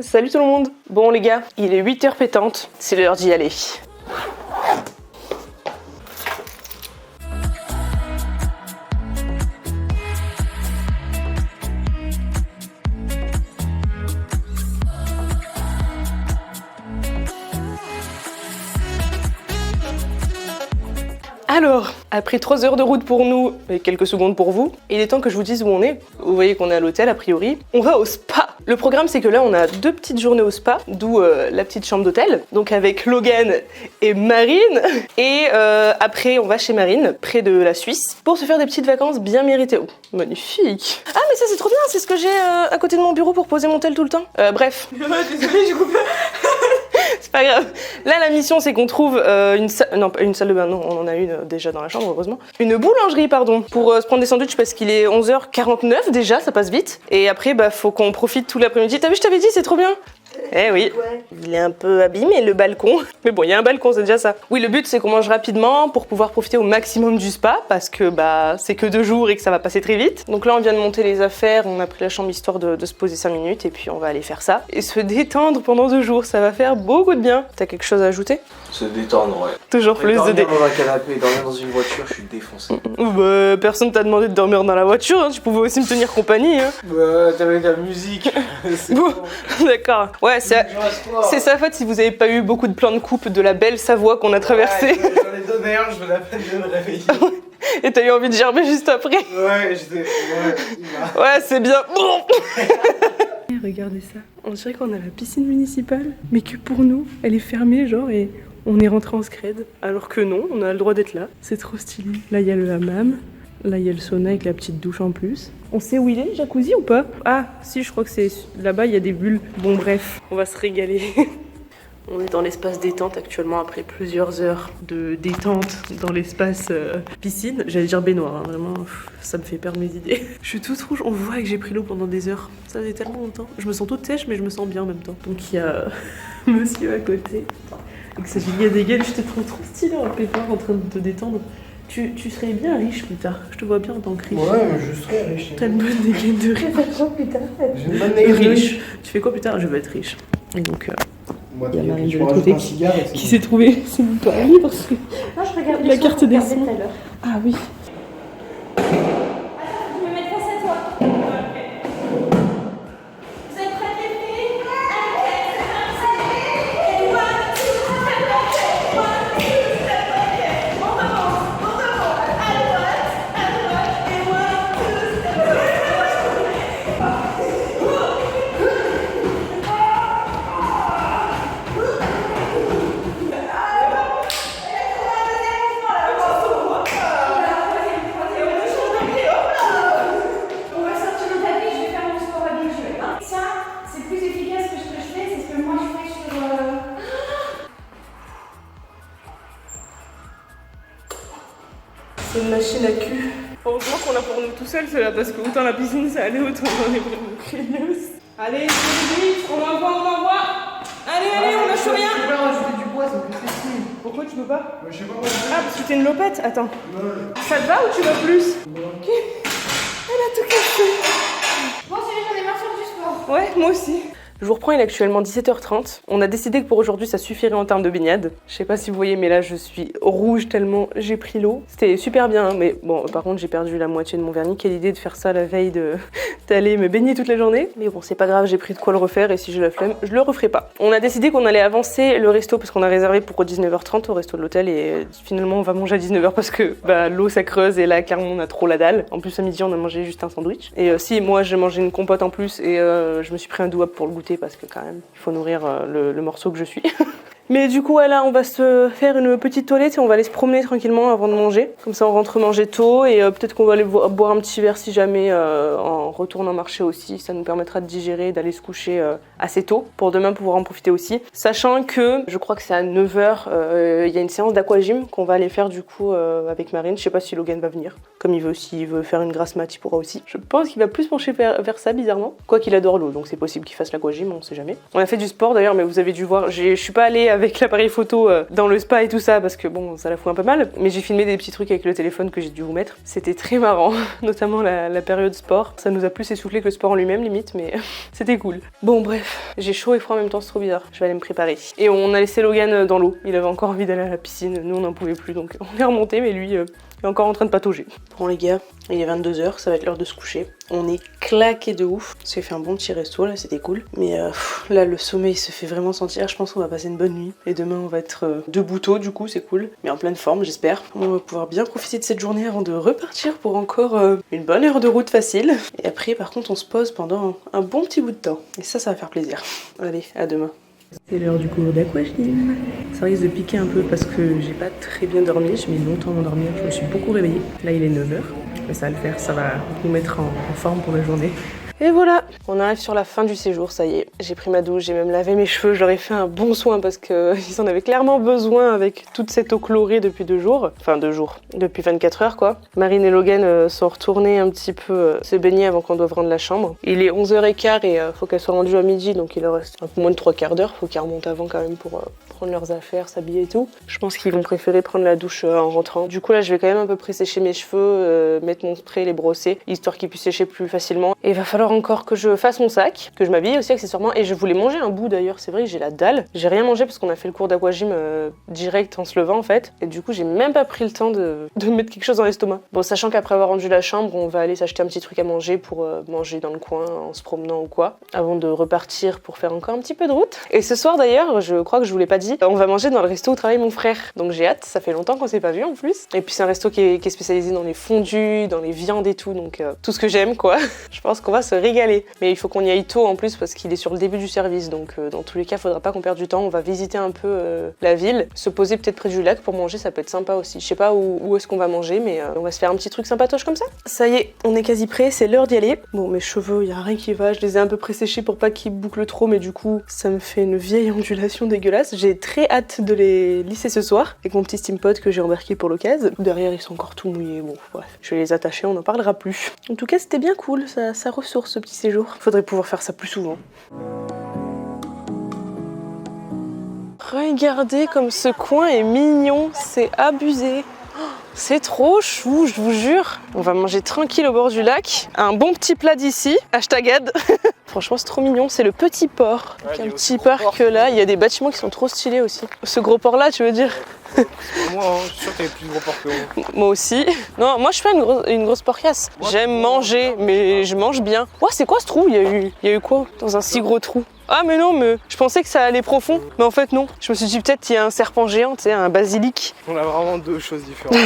Salut tout le monde. Bon les gars, il est 8h pétante, c'est l'heure d'y aller. Alors, après 3 heures de route pour nous et quelques secondes pour vous, il est temps que je vous dise où on est. Vous voyez qu'on est à l'hôtel a priori. On va au spa. Le programme c'est que là on a 2 petites journées au spa, d'où la petite chambre d'hôtel. Donc avec Logan et Marine. Et après on va chez Marine, près de la Suisse, pour se faire des petites vacances bien méritées. Oh, magnifique. Ah mais ça c'est trop bien, c'est ce que j'ai à côté de mon bureau pour poser mon tel tout le temps. Bref. Désolée, j'ai coupé. C'est pas grave. Là, la mission, c'est qu'on trouve une salle de bain. Non, on en a une déjà dans la chambre, heureusement. Une boulangerie, pardon, pour se prendre des sandwichs parce qu'il est 11h49 déjà, ça passe vite. Et après, bah, faut qu'on profite tout l'après-midi. T'as vu, je t'avais dit, c'est trop bien. Eh oui, il est un peu abîmé le balcon. Mais bon, il y a un balcon, c'est déjà ça. Oui, le but c'est qu'on mange rapidement pour pouvoir profiter au maximum du spa parce que bah c'est que 2 jours et que ça va passer très vite. Donc là, on vient de monter les affaires, on a pris la chambre histoire de se poser 5 minutes et puis on va aller faire ça. Et se détendre pendant 2 jours, ça va faire beaucoup de bien. T'as quelque chose à ajouter? Se détendre, ouais. Toujours plus de dormir dans un canapé, dormir dans une voiture, je suis défoncé. Bah, personne t'a demandé de dormir dans la voiture, hein. Tu pouvais aussi me tenir compagnie. Hein. Bah, t'avais de la musique. Bon, d'accord. Ouais, c'est sa faute si vous avez pas eu beaucoup de plans de coupe de la belle Savoie qu'on a traversée. Ouais, j'en ai donné un, je me la peine de me réveiller. Et t'as eu envie de gerber juste après. Ouais, j'étais... Ouais, c'est bien. Regardez ça. On dirait qu'on a la piscine municipale, mais que pour nous, elle est fermée, genre, et on est rentré en scred. Alors que non, on a le droit d'être là. C'est trop stylé. Là, il y a le hammam. Là, il y a le sauna avec la petite douche en plus. On sait où il est, le jacuzzi ou pas? Ah, si, je crois que c'est là-bas, il y a des bulles. Bon, bref, on va se régaler. On est dans l'espace détente actuellement après plusieurs heures de détente dans l'espace piscine. J'allais dire baignoire, hein, vraiment, ça me fait perdre mes idées. Je suis toute rouge, on voit que j'ai pris l'eau pendant des heures. Ça faisait tellement longtemps. Je me sens toute sèche, mais je me sens bien en même temps. Donc il y a monsieur à côté. Avec sa giga dégaine, je te trouve trop stylé en pépère en train de te détendre. Tu serais bien riche plus tard. Je te vois bien en tant que riche. Ouais, mais je serais riche. T'as une bonne dégaine de riche. Tu fais quoi plus tard? J'ai une bonne dégaine riche. Tu fais quoi plus tard? Je veux être riche. Et donc, Moi, il y a Marine je de l'autre rajoute côté un cigare et qui s'est trouvé son permis parce que Non, je regarde la carte des tout sons. à l'heure. Ah oui. Attends, je me mets face à toi. Vous êtes prêtes les filles? Allez, c'est parti. 1, 2, 3, 1, 2, 3, on avance, à droite, et 1, 2, 3. On va sortir le tapis, je vais faire mon sport habituel. Ça, c'est plus efficace que ce que je fais, c'est ce que moi je fais sur... C'est une machine à cul. Heureusement qu'on l'a pour nous tout seul, cela, parce que autant la piscine ça allait, autant on est vraiment craignos. Allez, c'est vite, on envoie. Allez, on lâche rien. Je peux pas rajouter du poids, ça me fait style. Pourquoi tu peux pas? Je sais pas Ah, parce que t'es une lopette. Attends. Ouais. Ça te va ou tu veux plus? Ok. Elle a tout cassé. Bon, c'est bien, j'en ai marre sur du sport. Ouais, moi aussi. Je vous reprends, il est actuellement 17h30. On a décidé que pour aujourd'hui, ça suffirait en termes de baignade. Je sais pas si vous voyez, mais là, je suis rouge tellement j'ai pris l'eau. C'était super bien, hein, mais bon, par contre, j'ai perdu la moitié de mon vernis. Quelle idée de faire ça la veille d'aller me baigner toute la journée. Mais bon, c'est pas grave, j'ai pris de quoi le refaire et si j'ai la flemme, je le referai pas. On a décidé qu'on allait avancer le resto parce qu'on a réservé pour 19h30 au resto de l'hôtel et finalement, on va manger à 19h parce que bah, l'eau, ça creuse et là, clairement, on a trop la dalle. En plus, à midi, on a mangé juste un sandwich. Et si, moi, j'ai mangé une compote en plus et je me suis pris un double pour le goûter parce que quand même, il faut nourrir le morceau que je suis. Mais du coup, là, on va se faire une petite toilette et on va aller se promener tranquillement avant de manger. Comme ça, on rentre manger tôt et peut-être qu'on va aller boire un petit verre si jamais en retournant marcher aussi. Ça nous permettra de digérer et d'aller se coucher assez tôt pour demain pouvoir en profiter aussi. Sachant que, je crois que c'est à 9h, il y a une séance d'aquagym qu'on va aller faire du coup avec Marine. Je sais pas si Logan va venir. Comme il veut, s'il veut faire une grasse mat, il pourra aussi. Je pense qu'il va plus pencher vers ça, bizarrement. Quoi qu'il adore l'eau, donc c'est possible qu'il fasse l'aquagym, on sait jamais. On a fait du sport d'ailleurs, mais vous avez dû voir, je suis pas allée avec l'appareil photo dans le spa et tout ça parce que bon, ça la fout un peu mal. Mais j'ai filmé des petits trucs avec le téléphone que j'ai dû vous mettre. C'était très marrant, notamment la période sport. Ça nous a plus essoufflé que le sport en lui-même limite, mais c'était cool. Bon bref, j'ai chaud et froid en même temps, c'est trop bizarre. Je vais aller me préparer. Et on a laissé Logan dans l'eau. Il avait encore envie d'aller à la piscine. Nous on n'en pouvait plus donc on est remonté, mais lui il est encore en train de patauger. Bon les gars, il est 22h, ça va être l'heure de se coucher. On est claqué de ouf. On s'est fait un bon petit resto là, c'était cool. Mais là le sommeil se fait vraiment sentir. Je pense qu'on va passer une bonne nuit. Et demain on va être debout tôt du coup, c'est cool. Mais en pleine forme j'espère. On va pouvoir bien profiter de cette journée avant de repartir pour encore une bonne heure de route facile. Et après par contre on se pose pendant un bon petit bout de temps. Et ça va faire plaisir. Allez, à demain. C'est l'heure du cours d'aquagym. Ça risque de piquer un peu parce que j'ai pas très bien dormi, j'ai mis longtemps à m'endormir, je me suis beaucoup réveillée. Là il est 9h, mais ça va le faire, ça va nous mettre en forme pour la journée. Et voilà, on arrive sur la fin du séjour, ça y est. J'ai pris ma douche, j'ai même lavé mes cheveux, je leur ai fait un bon soin parce qu'ils en avaient clairement besoin avec toute cette eau chlorée depuis 2 jours. Enfin 2 jours, depuis 24 heures quoi. Marine et Logan sont retournés un petit peu se baigner avant qu'on doive rendre la chambre. Il est 11h15 et faut qu'elles soient rendues à midi, donc il leur reste un peu moins de 3/4 d'heure. Faut qu'ils remontent avant quand même pour prendre leurs affaires, s'habiller et tout. Je pense qu'ils vont préférer prendre la douche en rentrant. Du coup là je vais quand même un peu présécher mes cheveux, mettre mon spray, les brosser, histoire qu'ils puissent sécher plus facilement. Et il va falloir encore que je fasse mon sac, que je m'habille aussi accessoirement, et je voulais manger un bout d'ailleurs, c'est vrai que j'ai la dalle. J'ai rien mangé parce qu'on a fait le cours d'aquagym direct en se levant en fait, et du coup j'ai même pas pris le temps de mettre quelque chose dans l'estomac. Bon, sachant qu'après avoir rendu la chambre, on va aller s'acheter un petit truc à manger pour manger dans le coin en se promenant ou quoi, avant de repartir pour faire encore un petit peu de route. Et ce soir d'ailleurs, je crois que je vous l'ai pas dit, on va manger dans le resto où travaille mon frère, donc j'ai hâte, ça fait longtemps qu'on s'est pas vu en plus. Et puis c'est un resto qui est spécialisé dans les fondus, dans les viandes et tout, donc tout ce que j'aime quoi. Je pense qu'on va se régaler. Mais il faut qu'on y aille tôt en plus parce qu'il est sur le début du service, donc dans tous les cas, faudra pas qu'on perde du temps. On va visiter un peu la ville, se poser peut-être près du lac pour manger, ça peut être sympa aussi. Je sais pas où est-ce qu'on va manger, mais on va se faire un petit truc sympatoche comme ça. Ça y est, on est quasi prêt, c'est l'heure d'y aller. Bon, mes cheveux, y a rien qui va, je les ai un peu préséchés pour pas qu'ils bouclent trop, mais du coup, ça me fait une vieille ondulation dégueulasse. J'ai très hâte de les lisser ce soir avec mon petit Steampod que j'ai embarqué pour l'occasion. Derrière, ils sont encore tout mouillés. Bon, bref, je vais les attacher, on n'en parlera plus. En tout cas, c'était bien cool, ça ressource ce petit séjour. Faudrait pouvoir faire ça plus souvent. Regardez comme ce coin est mignon, c'est abusé. C'est trop chou, je vous jure. On va manger tranquille au bord du lac. Un bon petit plat d'ici, #ad. Franchement, c'est trop mignon. C'est le petit port. Ouais, un petit parc là. Il y a des bâtiments qui sont trop stylés aussi. Ce gros port là, tu veux dire? Moi, je suis sûr que t'avais plus de gros porcs que moi. Moi aussi. Non, moi je suis pas une grosse porcasse. J'aime manger, mais je mange bien. Ouais, c'est quoi ce trou? Il y a eu quoi dans un si gros trou? Ah mais non, mais je pensais que ça allait profond, mais en fait non. Je me suis dit peut-être qu'il y a un serpent géant, tu sais, un basilic. On a vraiment 2 choses différentes.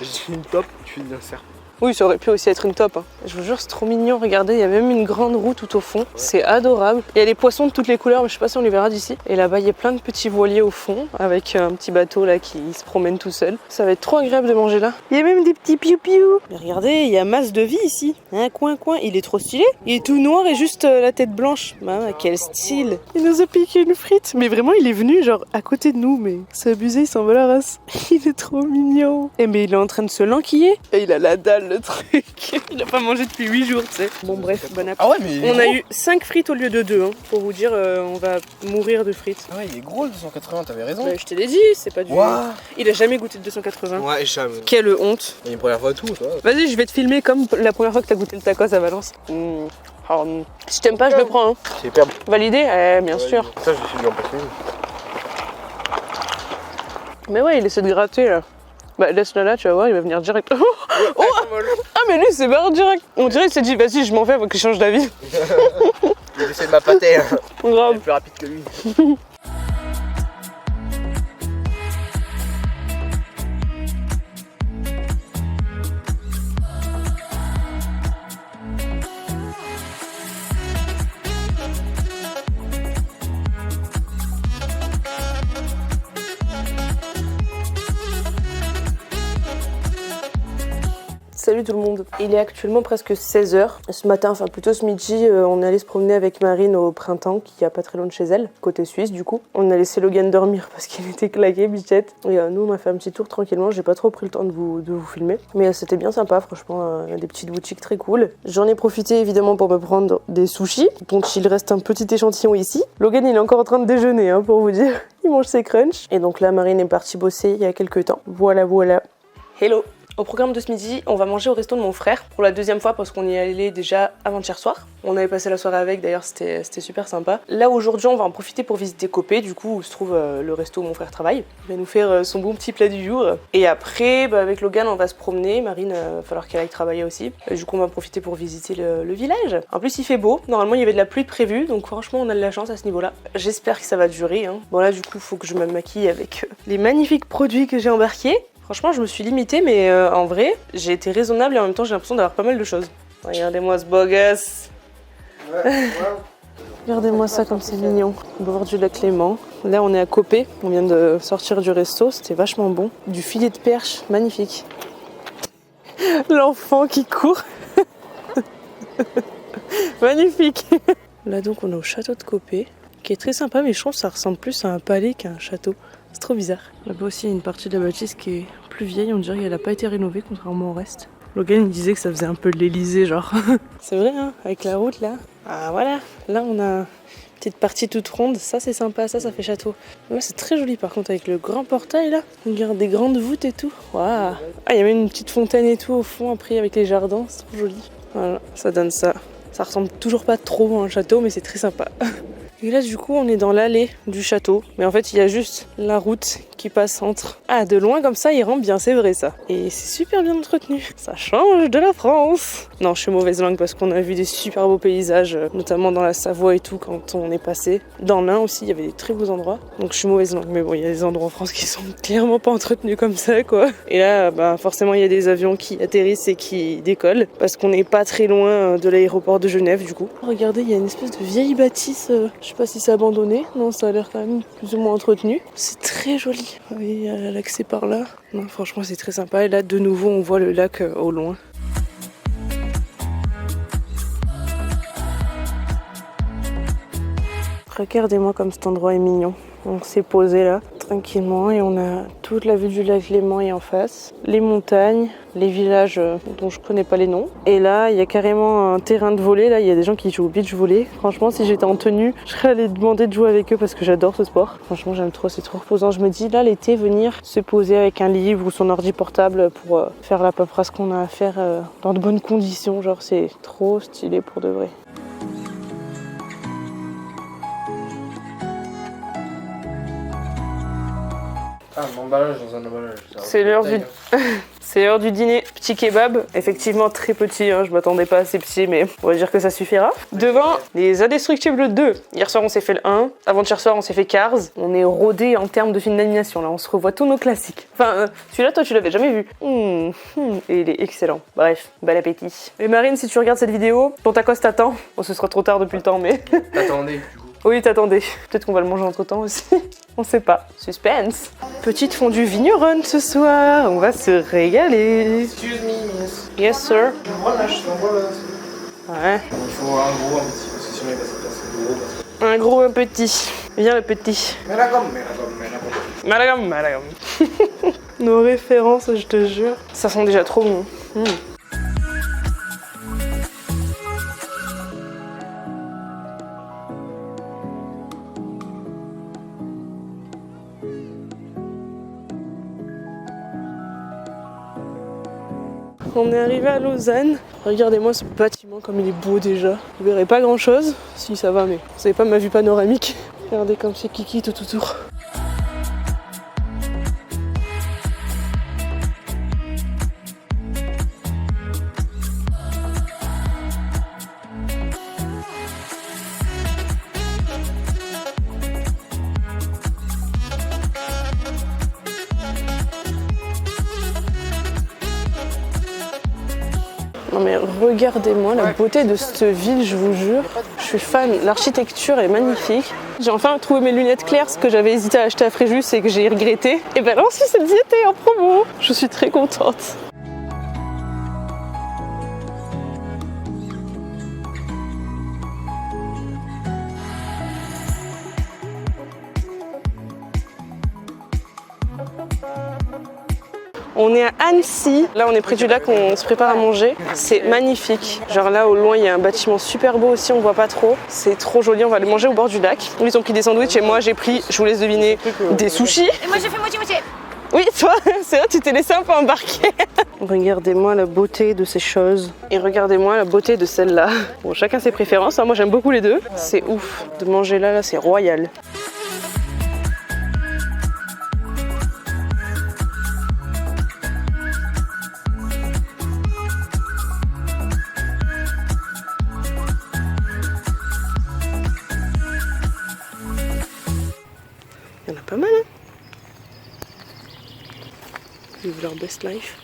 J'ai une top, tu dis un serpent. Oui, ça aurait pu aussi être une top. Hein. Je vous jure, c'est trop mignon. Regardez, il y a même une grande roue tout au fond. Ouais. C'est adorable. Il y a des poissons de toutes les couleurs, mais je sais pas si on les verra d'ici. Et là-bas, il y a plein de petits voiliers au fond, avec un petit bateau là qui se promène tout seul. Ça va être trop agréable de manger là. Il y a même des petits piou-piou. Mais regardez, il y a masse de vie ici. Un coin. Il est trop stylé. Il est tout noir et juste la tête blanche. Ah, quel style. Il nous a piqué une frite. Mais vraiment, il est venu genre à côté de nous. Mais c'est abusé, il s'en va la race. Il est trop mignon. Et mais il est en train de se lanquiller. Et il a la dalle, le truc. Il a pas mangé depuis 8 jours, tu sais. Bon bref, bon appétit. Ah ouais, mais on a eu 5 frites au lieu de 2, hein. Pour vous dire, on va mourir de frites. Ah ouais, il est gros le 280, t'avais raison. Bah, je te l'ai dit, c'est pas du... Wow. Il a jamais goûté de 280. Ouais, jamais. Quelle honte. Il y a une première fois tout, toi. Vas-y, je vais te filmer comme la première fois que t'as goûté le tacos à Valence. Si t'aimes pas, je le prends. Hein. C'est hyper bon. Validé? bien sûr. Ça, je vais filmer en passer. Mais ouais, il essaie de gratter là. Bah laisse-le là, tu vas voir, il va venir direct. Oh ah mais lui c'est barre direct. On dirait qu'il s'est dit vas-y je m'en vais avant qu'il change d'avis. Il essaie de m'appâter. Grave. Il est plus rapide que lui. Salut tout le monde, il est actuellement presque 16h. Ce matin, enfin plutôt ce midi, on est allé se promener avec Marine au printemps, qui est pas très loin de chez elle, côté suisse du coup. On a laissé Logan dormir parce qu'il était claqué, bichette. Et nous on a fait un petit tour tranquillement, j'ai pas trop pris le temps de vous filmer. Mais c'était bien sympa, franchement, des petites boutiques très cool. J'en ai profité évidemment pour me prendre des sushis, dont il reste un petit échantillon ici. Logan il est encore en train de déjeuner, hein, pour vous dire. Il mange ses crunchs. Et donc là, Marine est partie bosser il y a quelques temps. Voilà, voilà. Hello. Au programme de ce midi, on va manger au resto de mon frère pour la deuxième fois parce qu'on y est allé déjà avant-hier soir. On avait passé la soirée avec, d'ailleurs c'était super sympa. Là aujourd'hui, on va en profiter pour visiter Copé, du coup où se trouve le resto où mon frère travaille. Il va nous faire son bon petit plat du jour. Et après, avec Logan, on va se promener. Marine, va falloir qu'elle aille travailler aussi. Et du coup, on va en profiter pour visiter le village. En plus, il fait beau. Normalement, il y avait de la pluie prévue, donc franchement, on a de la chance à ce niveau-là. J'espère que ça va durer. Bon là, du coup, il faut que je me maquille avec les magnifiques produits que j'ai embarqués. Franchement, je me suis limitée, mais en vrai, j'ai été raisonnable et en même temps, j'ai l'impression d'avoir pas mal de choses. Regardez-moi ce beau gosse. Regardez-moi ça comme c'est mignon. On va voir du lac Léman. Là, on est à Copé. On vient de sortir du resto. C'était vachement bon. Du filet de perche, magnifique. L'enfant qui court. Magnifique. Là, donc, on est au château de Copé, qui est très sympa, mais je trouve que ça ressemble plus à un palais qu'à un château. C'est trop bizarre. Là-bas aussi, il y a une partie de la bâtisse qui est plus vieille. On dirait qu'elle n'a pas été rénovée, contrairement au reste. Logan il disait que ça faisait un peu de l'Elysée, genre. C'est vrai, hein, avec la route, là. Ah, voilà. Là, on a une petite partie toute ronde. Ça, c'est sympa. Ça fait château. Là, c'est très joli, par contre, avec le grand portail, là. On regarde des grandes voûtes et tout. Waouh. Ah, il y a même une petite fontaine et tout, au fond, après, avec les jardins. C'est trop joli. Voilà, ça donne ça. Ça ressemble toujours pas trop à un château, mais c'est très sympa. Et là, du coup, on est dans l'allée du château. Mais en fait, il y a juste la route qui passe entre. Ah, de loin, comme ça, il rend bien, c'est vrai, ça. Et c'est super bien entretenu. Ça change de la France. Non, je suis mauvaise langue parce qu'on a vu des super beaux paysages, notamment dans la Savoie et tout, quand on est passé. Dans l'Ain aussi, il y avait des très beaux endroits. Donc, je suis mauvaise langue. Mais bon, il y a des endroits en France qui sont clairement pas entretenus comme ça, quoi. Et là, forcément, il y a des avions qui atterrissent et qui décollent. Parce qu'on n'est pas très loin de l'aéroport de Genève, du coup. Regardez, il y a une espèce de vieille bâtisse. Je sais pas si c'est abandonné. Non, ça a l'air quand même plus ou moins entretenu. C'est très joli. Oui, il y a l'accès par là. Non, franchement, c'est très sympa. Et là, de nouveau, on voit le lac au loin. Regardez-moi comme cet endroit est mignon. On s'est posé là, tranquillement, et on a toute la vue du lac Léman et en face, les montagnes, les villages dont je connais pas les noms. Et là, il y a carrément un terrain de volley. Là, il y a des gens qui jouent au beach volley. Franchement, si j'étais en tenue, je serais allée demander de jouer avec eux parce que j'adore ce sport. Franchement, j'aime trop, c'est trop reposant. Je me dis, là, l'été, venir se poser avec un livre ou son ordi portable pour faire la paperasse qu'on a à faire dans de bonnes conditions, genre, c'est trop stylé pour de vrai. Ah, un emballage dans un emballage. C'est l'heure du... C'est l'heure du dîner. Petit kebab, effectivement très petit, hein, je m'attendais pas à assez petit, mais on va dire que ça suffira. Devant, les Indestructibles 2. Hier soir, on s'est fait le 1. Avant-hier soir, on s'est fait Cars. On est rodé en termes de film d'animation, là. On se revoit tous nos classiques. Enfin, celui-là, toi, tu l'avais jamais vu. Et il est excellent. Bref, bon appétit. Et Marine, si tu regardes cette vidéo, ton tacos t'attend. Bon, ce sera trop tard depuis le temps, mais... Attendez, du coup. Oui, t'attendais. Peut-être qu'on va le manger entre-temps aussi. On sait pas. Suspense. Petite fondue vigneronne ce soir. On va se régaler. Excuse me, miss. Yes, sir. Voilà, je t'envoie là. Ouais. Il faut un gros, un petit, parce que sinon il va se passer gros. Un gros, un petit. Viens, le petit. Mais la gomme. Madame. Nos références, je te jure. Ça sent déjà trop bon. On est arrivé à Lausanne. Regardez-moi ce bâtiment comme il est beau déjà. Vous verrez pas grand chose. Si ça va, mais vous savez pas ma vue panoramique. Regardez comme c'est kiki tout autour. Non mais regardez-moi la beauté de cette ville, je vous jure. Je suis fan, l'architecture est magnifique. J'ai enfin trouvé mes lunettes claires, ce que j'avais hésité à acheter à Fréjus et que j'ai regretté. Et ben là, ensuite, elles y étaient en promo. Je suis très contente. On est à Annecy. Là, on est près du lac, on se prépare à manger. C'est magnifique. Genre là, au loin, il y a un bâtiment super beau aussi, on voit pas trop. C'est trop joli, on va aller manger au bord du lac. Ils ont pris des sandwichs et moi, j'ai pris, je vous laisse deviner, des sushis. Et moi j'ai fait moitié-moitié. Oui, toi, c'est vrai, tu t'es laissé un peu embarquer. Regardez-moi la beauté de ces choses. Et regardez-moi la beauté de celle-là. Bon, chacun ses préférences, hein. Moi j'aime beaucoup les deux. C'est ouf. De manger là, c'est royal. Il y en a pas mal, hein. Ils vivent leur best life.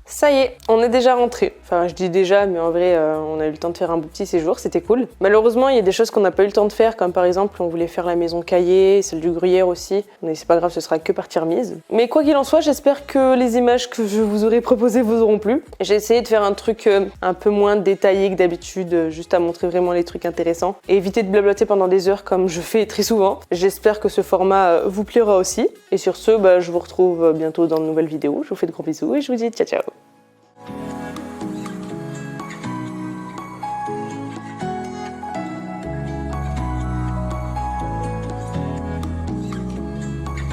Ça y est, on est déjà rentré. Enfin, je dis déjà, mais en vrai, on a eu le temps de faire un beau petit séjour, c'était cool. Malheureusement, il y a des choses qu'on n'a pas eu le temps de faire, comme par exemple, on voulait faire la maison Caillé, celle du Gruyère aussi. Mais c'est pas grave, ce sera que partie remise. Mais quoi qu'il en soit, j'espère que les images que je vous aurai proposées vous auront plu. J'ai essayé de faire un truc un peu moins détaillé que d'habitude, juste à montrer vraiment les trucs intéressants. Et éviter de blablater pendant des heures comme je fais très souvent. J'espère que ce format vous plaira aussi. Et sur ce, je vous retrouve bientôt dans de nouvelles vidéos. Je vous fais de gros bisous et je vous dis ciao ciao.